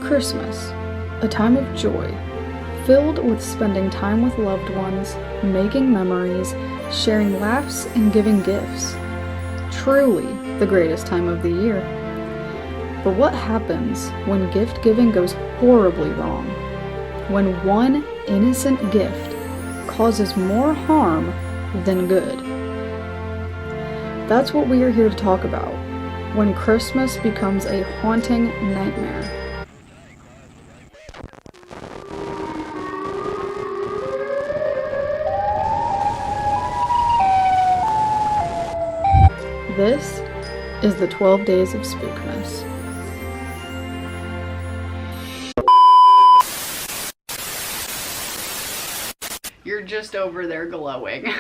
Christmas, a time of joy, filled with spending time with loved ones, making memories, sharing laughs, and giving gifts. Truly the greatest time of the year. But what happens when gift giving goes horribly wrong? When one innocent gift causes more harm than good? That's what we are here to talk about, when Christmas becomes a haunting nightmare. This is the 12 Days of Spookmas. You're just over there glowing.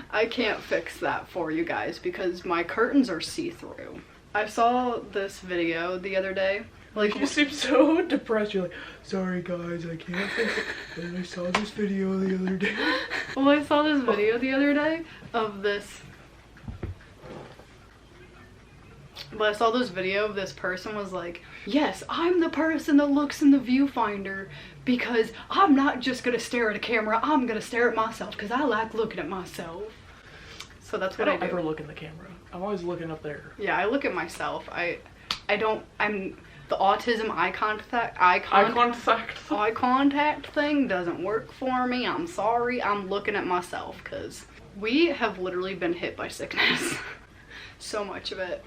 I can't fix that for you guys because my curtains are see-through. I saw this video the other day. Like, you seem so depressed. You're like, sorry guys, I can't fix it. And I saw this video the other day. Well, I saw this video the other day of this. But I saw this video of this person was like, yes, I'm the person that looks in the viewfinder because I'm not just gonna stare at a camera, I'm gonna stare at myself because I like looking at myself. So that's what I do. I don't ever look in the camera. I'm always looking up there. Yeah, I look at myself. I'm the autism eye contact thing doesn't work for me. I'm sorry. I'm looking at myself because we have literally been hit by sickness. So much of it.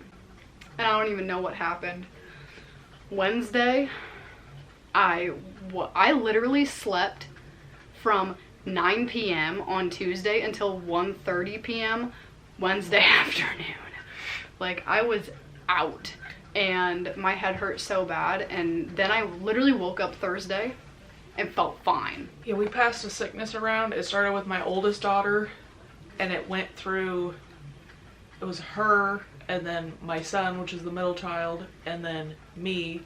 And I don't even know what happened. Wednesday, I literally slept from 9 p.m. on Tuesday until 1:30 p.m. Wednesday afternoon. Like, I was out and my head hurt so bad, and then I literally woke up Thursday and felt fine. Yeah, we passed a sickness around. It started with my oldest daughter and it went through, it was her, and then my son, which is the middle child, and then me,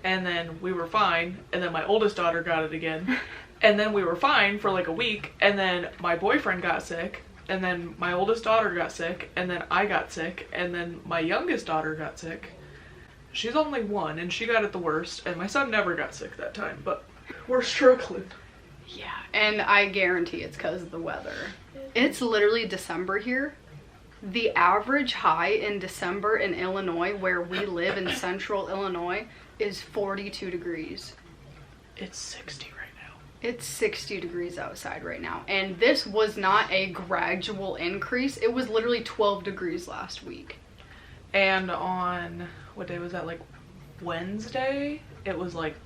and then we were fine, and then my oldest daughter got it again, and then we were fine for like a week, and then my boyfriend got sick, and then my oldest daughter got sick, and then I got sick, and then my youngest daughter got sick. She's only one, and she got it the worst, and my son never got sick that time, but we're struggling. Yeah, and I guarantee it's because of the weather. It's literally December here. The average high in December in Illinois, where we live in central Illinois, is 42 degrees. It's 60 right now. It's 60 degrees outside right now. And this was not a gradual increase. It was literally 12 degrees last week. And on, what day was that, like Wednesday? It was like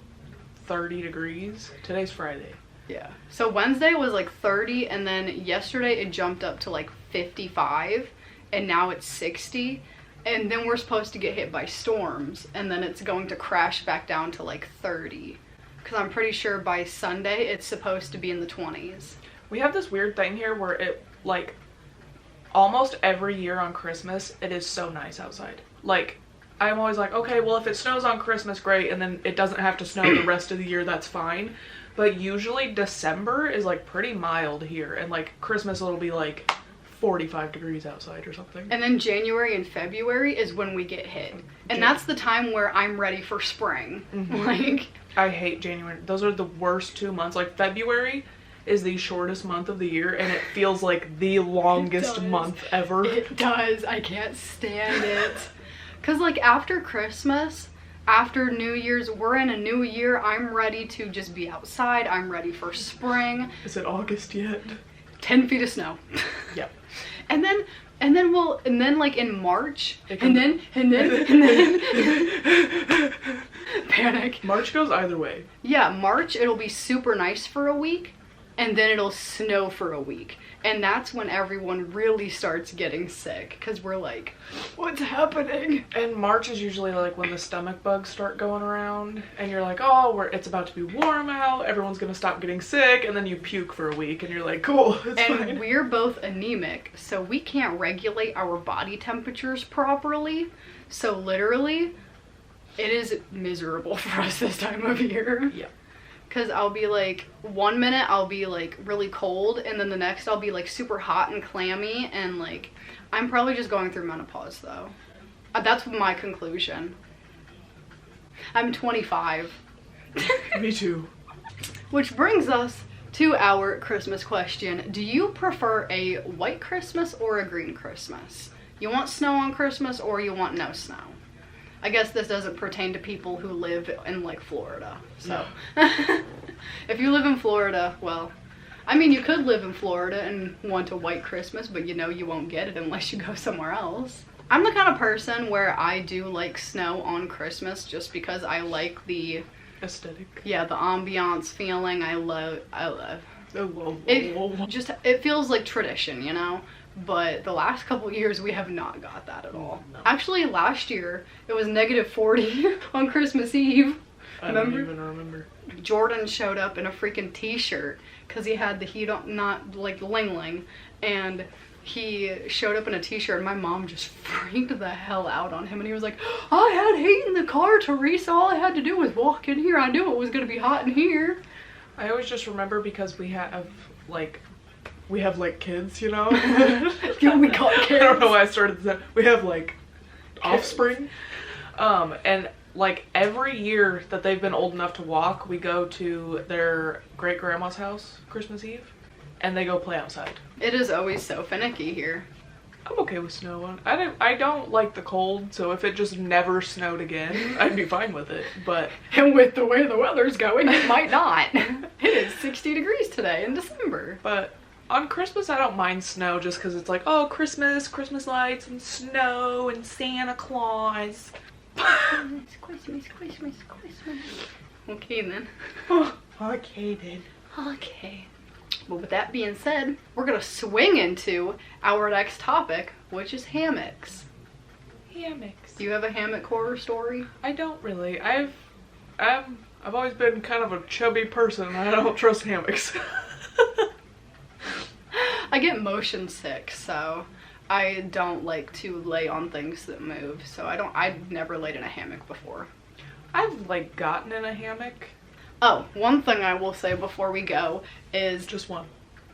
30 degrees. Today's Friday. Yeah. So Wednesday was like 30, and then yesterday it jumped up to like 55. And now it's 60, and then we're supposed to get hit by storms, and then it's going to crash back down to like 30, because I'm pretty sure by Sunday it's supposed to be in the 20s. We have this weird thing here where it, like, almost every year on Christmas it is so nice outside. Like, I'm always like, okay, well, if it snows on Christmas, great, and then it doesn't have to snow the rest of the year, that's fine. But usually December is like pretty mild here, and like Christmas it'll be like 45 degrees outside or something. And then January and February is when we get hit. And that's the time where I'm ready for spring. Mm-hmm. Like, I hate January. Those are the worst 2 months. Like, February is the shortest month of the year, and it feels like the longest month ever. It does. I can't stand it. Because, like, after Christmas, after New Year's, we're in a new year. I'm ready to just be outside. I'm ready for spring. Is it August yet? 10 feet of snow. Yep. And then like in March, and then panic. March goes either way. Yeah, March it'll be super nice for a week, and then it'll snow for a week. And that's when everyone really starts getting sick, because we're like, what's happening? And March is usually like when the stomach bugs start going around, and you're like, oh, it's about to be warm out, everyone's gonna stop getting sick, and then you puke for a week, and you're like, cool, it's fine. And we're both anemic, so we can't regulate our body temperatures properly. So literally, it is miserable for us this time of year. Yeah. Because I'll be like, 1 minute I'll be like really cold, and then the next I'll be like super hot and clammy, and like, I'm probably just going through menopause though. That's my conclusion. I'm 25. Me too. Which brings us to our Christmas question. Do you prefer a white Christmas or a green Christmas? You want snow on Christmas or you want no snow? I guess this doesn't pertain to people who live in like Florida. So no. If you live in Florida, well, I mean, you could live in Florida and want a white Christmas, but you know you won't get it unless you go somewhere else. I'm the kind of person where I do like snow on Christmas just because I like the aesthetic. Yeah, the ambiance feeling. I love Oh, it feels like tradition, you know? But the last couple years we have not got that at all. No. Actually, last year it was -40 on Christmas Eve. I don't even remember. Jordan showed up in a freaking t-shirt because he had the heat on, not like Ling Ling, and he showed up in a t-shirt, and my mom just freaked the hell out on him, and he was like, I had heat in the car, Teresa, all I had to do was walk in here, I knew it was gonna be hot in here. I always just remember because we have like kids, you know? Yeah, we got kids. I don't know why I started that. We have like offspring. And like every year that they've been old enough to walk, we go to their great grandma's house Christmas Eve, and they go play outside. It is always so finicky here. I'm okay with snow. I don't like the cold, so if it just never snowed again, I'd be fine with it. But and with the way the weather's going, it might not. It is 60 degrees today in December. But on Christmas, I don't mind snow just because it's like, oh, Christmas lights and snow and Santa Claus. Christmas. Okay then. Okay then. Okay. But with that being said, we're gonna swing into our next topic, which is hammocks. Hammocks. Do you have a hammock horror story? I don't really. I've always been kind of a chubby person. I don't trust hammocks. I get motion sick, so I don't like to lay on things that move. So I've never laid in a hammock before. I've like gotten in a hammock. Oh, one thing I will say before we go is just one.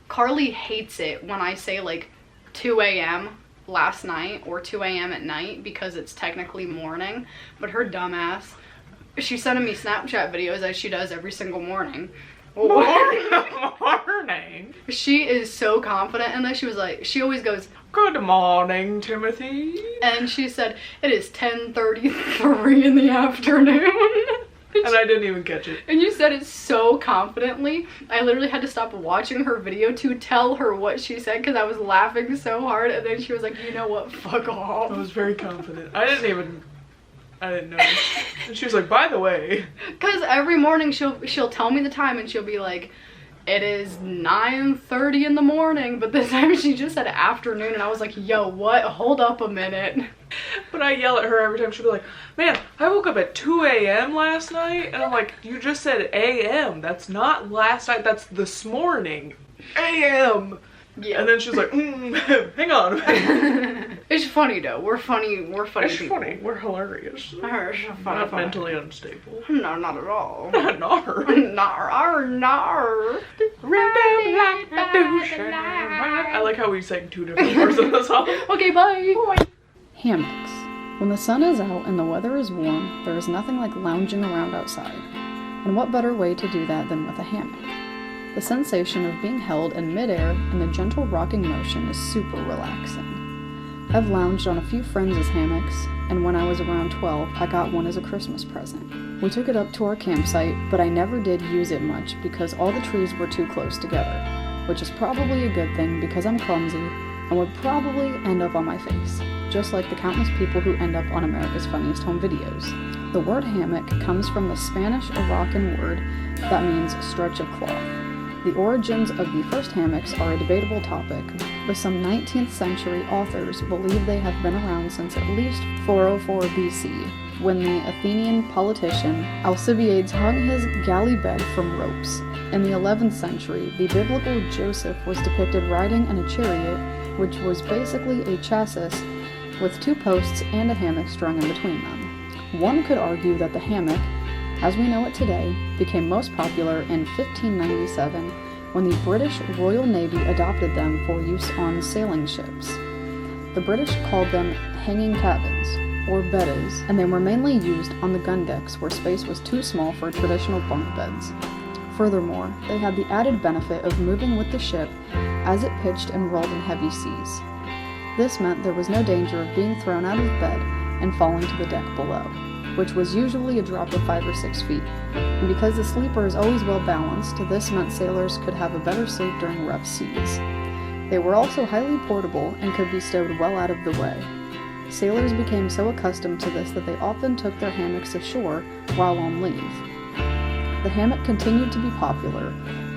Carly hates it when I say like 2 a.m. last night or 2 a.m. at night because it's technically morning, but her dumbass, she's sending me Snapchat videos as she does every single morning. Morning. She is so confident in this. She always goes, good morning, Timothy. And she said, it is 10:33 in the afternoon. And I didn't even catch it. And you said it so confidently. I literally had to stop watching her video to tell her what she said because I was laughing so hard. And then she was like, you know what, fuck off. I was very confident. I didn't know. And she was like, by the way. Because every morning she'll tell me the time and she'll be like, it is 9:30 in the morning. But this time she just said afternoon and I was like, yo, what? Hold up a minute. But I yell at her every time. She'll be like, man, I woke up at 2 a.m. last night. And I'm like, you just said a.m. That's not last night. That's this morning. A.m. Yeah. And then she's like, hang on. It's funny though. We're funny It's people. funny. We're hilarious. Not Mentally unstable. No, not at all. Nar. Nar. I like how we sang two different parts of the song. Okay, bye. Hammocks. When the sun is out and the weather is warm, there is nothing like lounging around outside. And what better way to do that than with a hammock? The sensation of being held in midair and the gentle rocking motion is super relaxing. I've lounged on a few friends' hammocks, and when I was around 12, I got one as a Christmas present. We took it up to our campsite, but I never did use it much because all the trees were too close together, which is probably a good thing because I'm clumsy and would probably end up on my face, just like the countless people who end up on America's Funniest Home Videos. The word hammock comes from the Spanish Arakan word that means stretch of cloth. The origins of the first hammocks are a debatable topic, but some 19th century authors believe they have been around since at least 404 BC, when the Athenian politician Alcibiades hung his galley bed from ropes. In the 11th century, the biblical Joseph was depicted riding in a chariot, which was basically a chassis with two posts and a hammock strung in between them. One could argue that the hammock, as we know it today, became most popular in 1597 when the British Royal Navy adopted them for use on sailing ships. The British called them hanging cabins, or beddas, and they were mainly used on the gun decks where space was too small for traditional bunk beds. Furthermore, they had the added benefit of moving with the ship as it pitched and rolled in heavy seas. This meant there was no danger of being thrown out of bed and falling to the deck below, which was usually a drop of 5 or 6 feet. And because the sleeper is always well balanced, this meant sailors could have a better sleep during rough seas. They were also highly portable and could be stowed well out of the way. Sailors became so accustomed to this that they often took their hammocks ashore while on leave. The hammock continued to be popular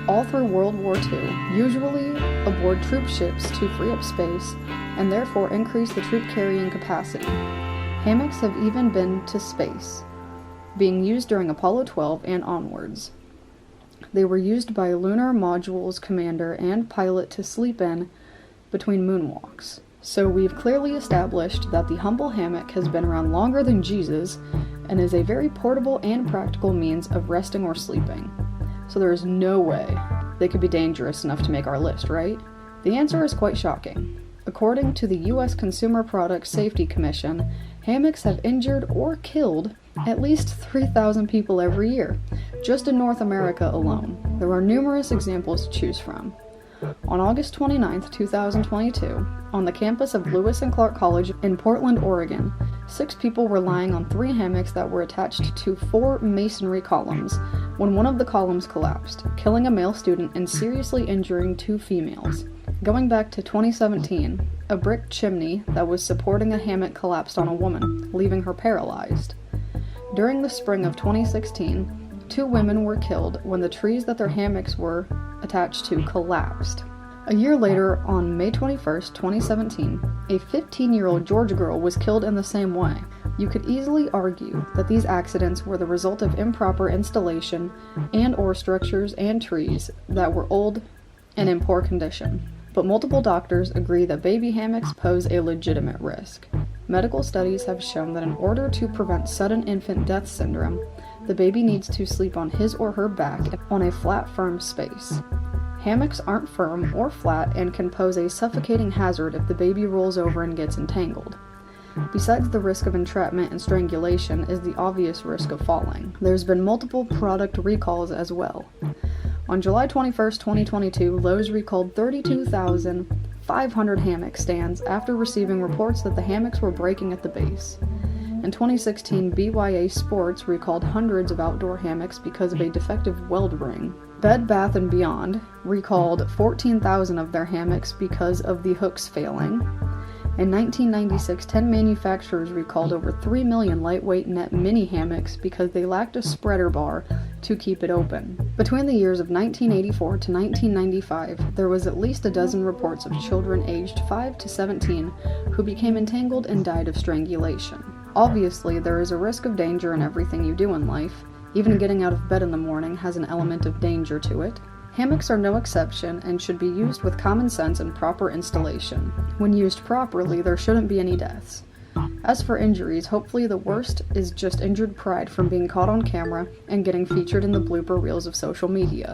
all through World War II, usually aboard troop ships to free up space and therefore increase the troop carrying capacity. Hammocks have even been to space, being used during Apollo 12 and onwards. They were used by Lunar Module's commander and pilot to sleep in between moonwalks. So we've clearly established that the humble hammock has been around longer than Jesus and is a very portable and practical means of resting or sleeping. So there is no way they could be dangerous enough to make our list, right? The answer is quite shocking. According to the U.S. Consumer Product Safety Commission, hammocks have injured or killed at least 3,000 people every year, just in North America alone. There are numerous examples to choose from. On August 29, 2022, on the campus of Lewis and Clark College in Portland, Oregon, 6 people were lying on 3 hammocks that were attached to 4 masonry columns when one of the columns collapsed, killing a male student and seriously injuring 2 females. Going back to 2017, a brick chimney that was supporting a hammock collapsed on a woman, leaving her paralyzed. During the spring of 2016, 2 women were killed when the trees that their hammocks were attached to collapsed. A year later, on May 21st, 2017, a 15-year-old Georgia girl was killed in the same way. You could easily argue that these accidents were the result of improper installation and/or structures and trees that were old and in poor condition. But multiple doctors agree that baby hammocks pose a legitimate risk. Medical studies have shown that in order to prevent sudden infant death syndrome, the baby needs to sleep on his or her back on a flat, firm space. Hammocks aren't firm or flat and can pose a suffocating hazard if the baby rolls over and gets entangled. Besides the risk of entrapment and strangulation is the obvious risk of falling. There's been multiple product recalls as well. On July 21st, 2022, Lowe's recalled 32,500 hammock stands after receiving reports that the hammocks were breaking at the base. In 2016, BYA Sports recalled hundreds of outdoor hammocks because of a defective weld ring. Bed Bath & Beyond recalled 14,000 of their hammocks because of the hooks failing. In 1996, 10 manufacturers recalled over 3 million lightweight net mini hammocks because they lacked a spreader bar to keep it open. Between the years of 1984 to 1995, there was at least a dozen reports of children aged 5 to 17 who became entangled and died of strangulation. Obviously, there is a risk of danger in everything you do in life. Even getting out of bed in the morning has an element of danger to it. Hammocks are no exception and should be used with common sense and proper installation. When used properly, there shouldn't be any deaths. As for injuries, hopefully the worst is just injured pride from being caught on camera and getting featured in the blooper reels of social media.